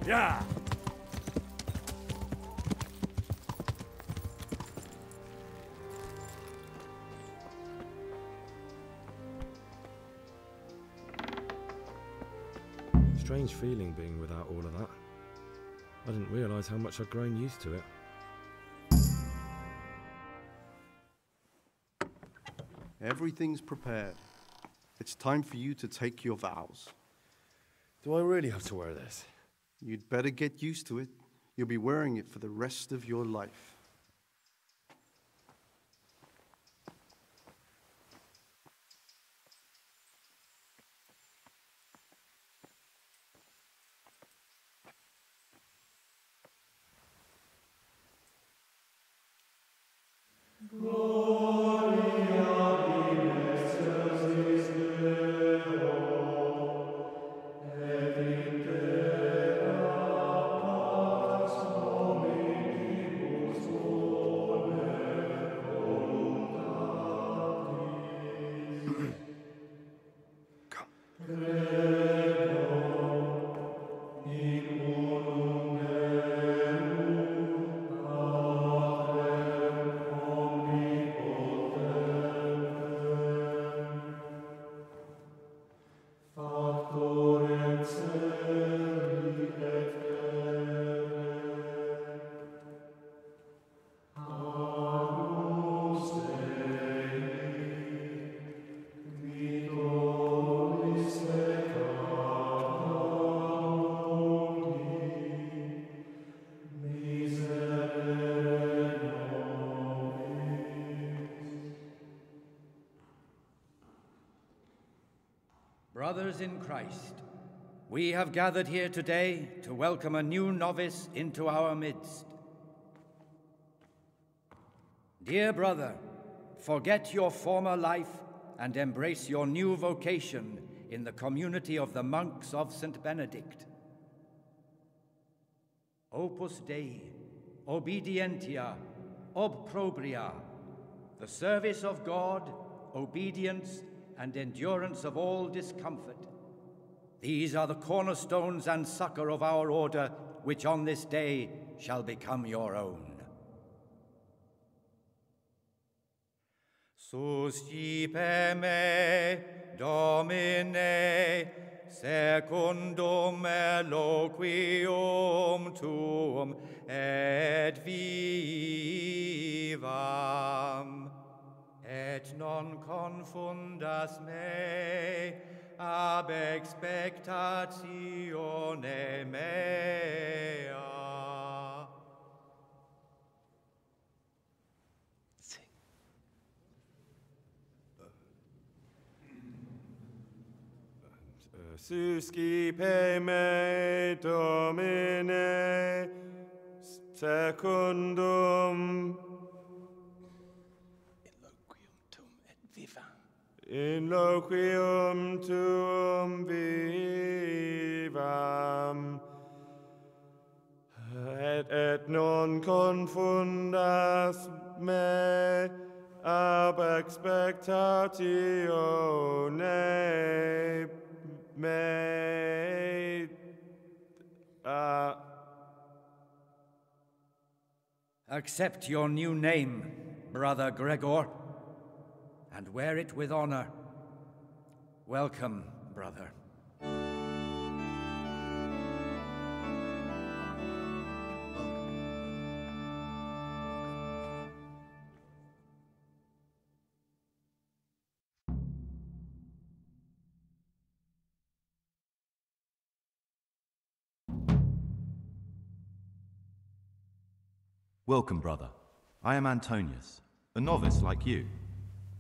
Yeah. Strange feeling being without all of that. I didn't realize how much I'd grown used to it. Everything's prepared. It's time for you to take your vows. Do I really have to wear this? You'd better get used to it. You'll be wearing it for the rest of your life. Brothers in Christ, we have gathered here today to welcome a new novice into our midst. Dear brother, forget your former life and embrace your new vocation in the community of the monks of St. Benedict. Opus Dei, obedientia, obprobria, the service of God, obedience, and endurance of all discomfort. These are the cornerstones and succor of our order, which on this day shall become your own. Suscipe me, Domine, secundum eloquium tuum, et vivam. Et non confundas me ab expectatione mea. Sing. Suscipe me, Domine, secundum in loquium tuum vivam, et non confundas me ab expectatione mea. Accept your new name, Brother Gregor, and wear it with honor. Welcome, brother. Welcome, brother. I am Antonius, a novice like you.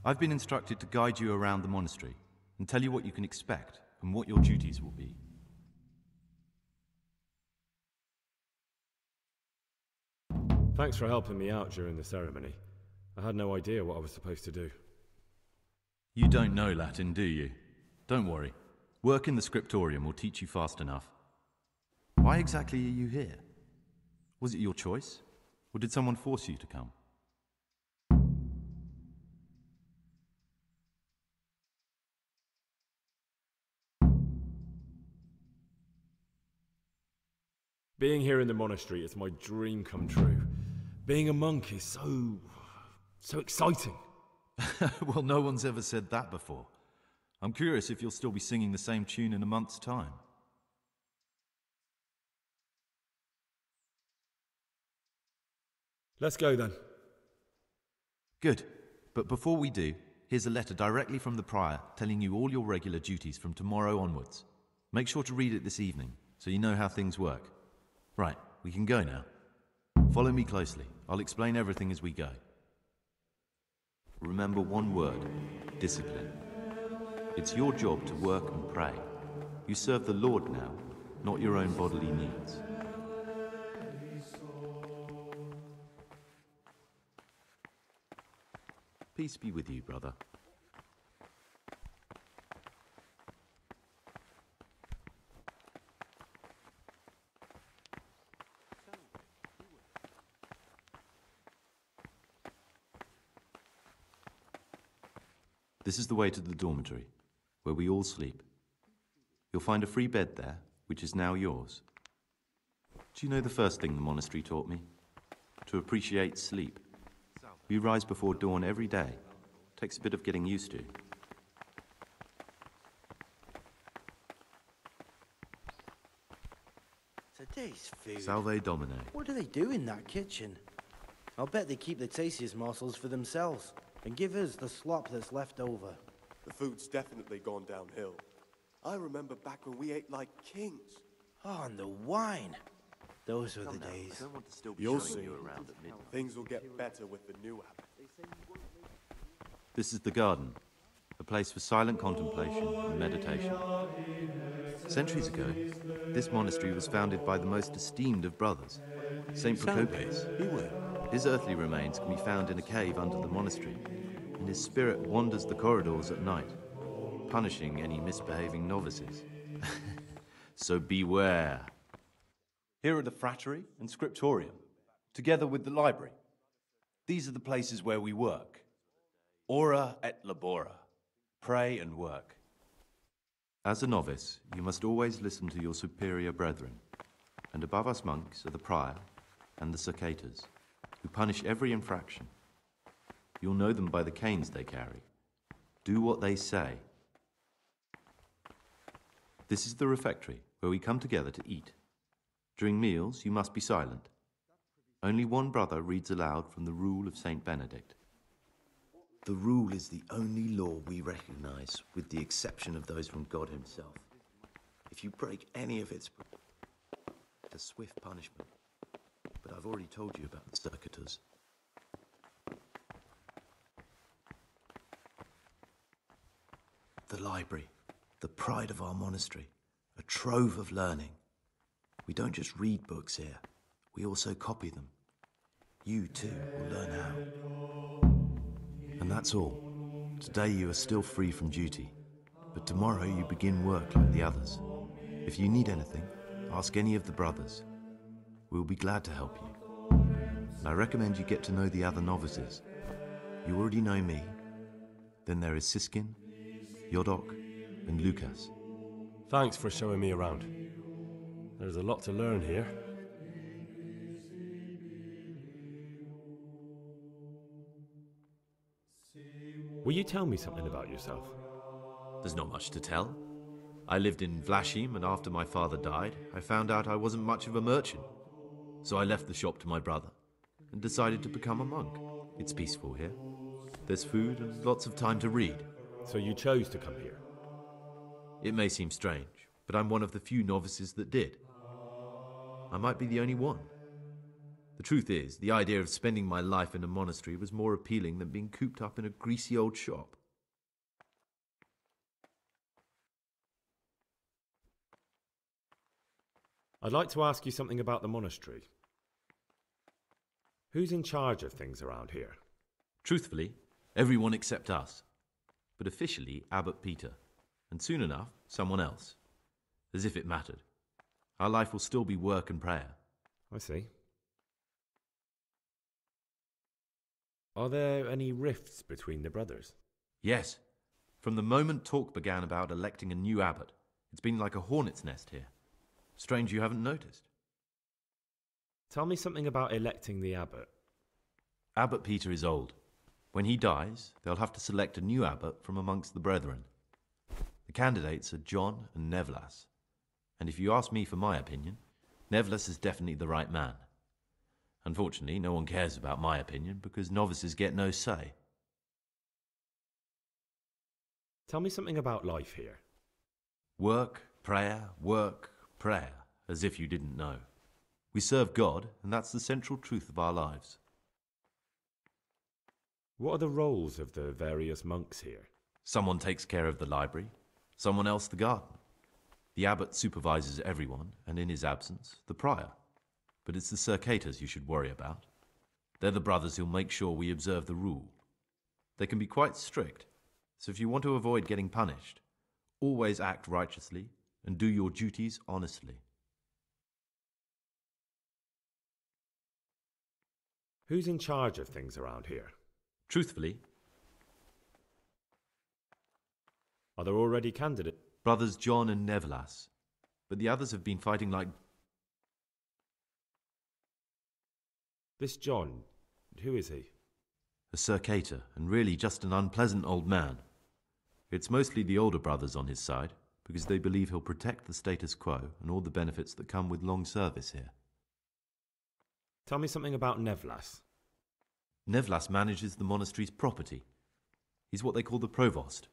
I've been instructed to guide you around the monastery and tell you what you can expect and what your duties will be. Thanks for helping me out during the ceremony. I had no idea what I was supposed to do. You don't know Latin, do you? Don't worry. Work in the scriptorium will teach you fast enough. Why exactly are you here? Was it your choice? Or did someone force you to come? Being here in the monastery is my dream come true. Being a monk is so exciting. Well, no one's ever said that before. I'm curious if you'll still be singing the same tune in a month's time. Let's go then. Good. But before we do, here's a letter directly from the prior telling you all your regular duties from tomorrow onwards. Make sure to read it this evening, so you know how things work. Right, we can go now. Follow me closely. I'll explain everything as we go. Remember one word: discipline. It's your job to work and pray. You serve the Lord now, not your own bodily needs. Peace be with you, brother. This is the way to the dormitory, where we all sleep. You'll find a free bed there, which is now yours. Do you know the first thing the monastery taught me? To appreciate sleep. We rise before dawn every day. Takes a bit of getting used to. Today's food. Salve Domine. What do they do in that kitchen? I'll bet they keep the tastiest morsels for themselves and give us the slop that's left over. The food's definitely gone downhill. I remember back when we ate like kings. Oh, and the wine. Those were the days. You'll see. Things will get better with the new abbot. This is the garden, a place for silent contemplation and meditation. Centuries ago, this monastery was founded by the most esteemed of brothers, Saint Procopius. His earthly remains can be found in a cave under the monastery, and his spirit wanders the corridors at night, punishing any misbehaving novices. So beware. Here are the frattery and scriptorium, together with the library. These are the places where we work. Ora et labora. Pray and work. As a novice, you must always listen to your superior brethren, and above us monks are the prior and the circators, who punish every infraction. You'll know them by the canes they carry. Do what they say. This is the refectory, where we come together to eat. During meals, you must be silent. Only one brother reads aloud from the Rule of Saint Benedict. The rule is the only law we recognize, with the exception of those from God himself. If you break any of its, it's a swift punishment. But I've already told you about the circuitous. The library, the pride of our monastery, a trove of learning. We don't just read books here, we also copy them. You too will learn how. And that's all. Today you are still free from duty, but tomorrow you begin work like the others. If you need anything, ask any of the brothers. We'll be glad to help you. And I recommend you get to know the other novices. You already know me. Then there is Siskin, Yodok, and Lucas. Thanks for showing me around. There's a lot to learn here. Will you tell me something about yourself? There's not much to tell. I lived in Vlachim, and after my father died, I found out I wasn't much of a merchant. So I left the shop to my brother and decided to become a monk. It's peaceful here. There's food and lots of time to read. So you chose to come here? It may seem strange, but I'm one of the few novices that did. I might be the only one. The truth is, the idea of spending my life in a monastery was more appealing than being cooped up in a greasy old shop. I'd like to ask you something about the monastery. Who's in charge of things around here? Truthfully, everyone except us. But officially, Abbot Peter. And soon enough, someone else. As if it mattered. Our life will still be work and prayer. I see. Are there any rifts between the brothers? Yes. From the moment talk began about electing a new abbot, it's been like a hornet's nest here. Strange you haven't noticed. Tell me something about electing the abbot. Abbot Peter is old. When he dies, they'll have to select a new abbot from amongst the brethren. The candidates are John and Nevlas. And if you ask me for my opinion, Nevlas is definitely the right man. Unfortunately, no one cares about my opinion because novices get no say. Tell me something about life here. Work, prayer, as if you didn't know. We serve God, and that's the central truth of our lives. What are the roles of the various monks here? Someone takes care of the library, someone else the garden. The abbot supervises everyone, and in his absence, the prior. But it's the circators you should worry about. They're the brothers who'll make sure we observe the rule. They can be quite strict, so if you want to avoid getting punished, always act righteously and do your duties honestly. Who's in charge of things around here? Truthfully, Are there already candidates? brothers John and Nevlas, but the others have been fighting like... This John, who is he? a circator, and really just an unpleasant old man. It's mostly the older brothers on his side, because they believe he'll protect the status quo and all the benefits that come with long service here. Tell me something about Nevlas. Nevlas manages the monastery's property. He's what they call the provost.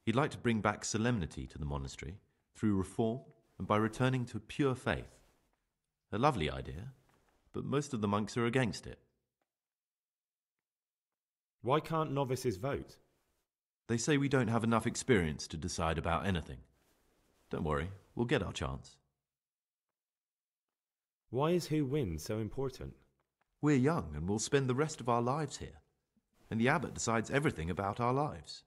He'd like to bring back solemnity to the monastery through reform and by returning to pure faith. A lovely idea, but most of the monks are against it. Why can't novices vote? They say we don't have enough experience to decide about anything. Don't worry, we'll get our chance. Why is who wins so important? We're young and we'll spend the rest of our lives here. And the abbot decides everything about our lives.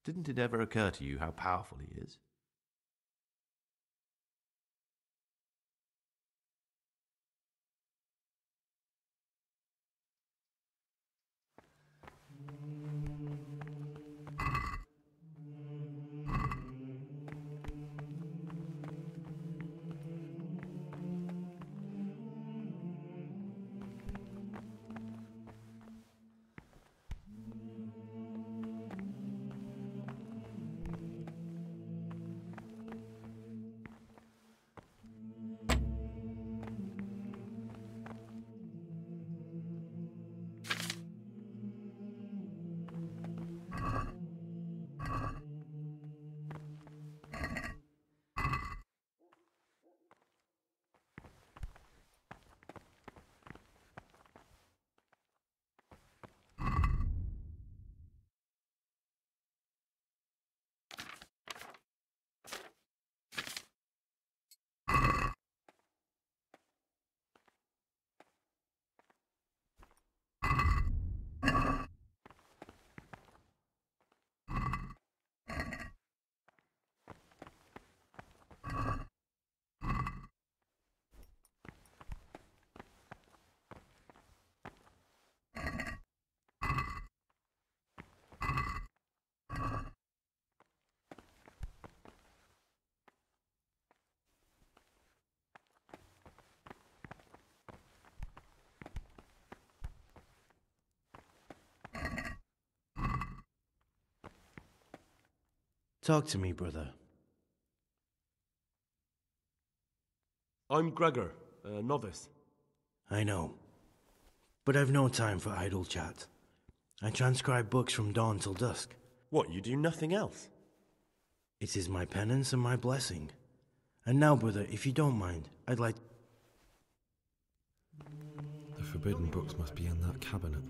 Didn't it ever occur to you how powerful he is? Talk to me, brother. I'm Gregor, a novice. I know. But I've no time for idle chat. I transcribe books from dawn till dusk. What, you do nothing else? It is my penance and my blessing. And now, brother, if you don't mind, I'd like... The forbidden books must be in that cabinet.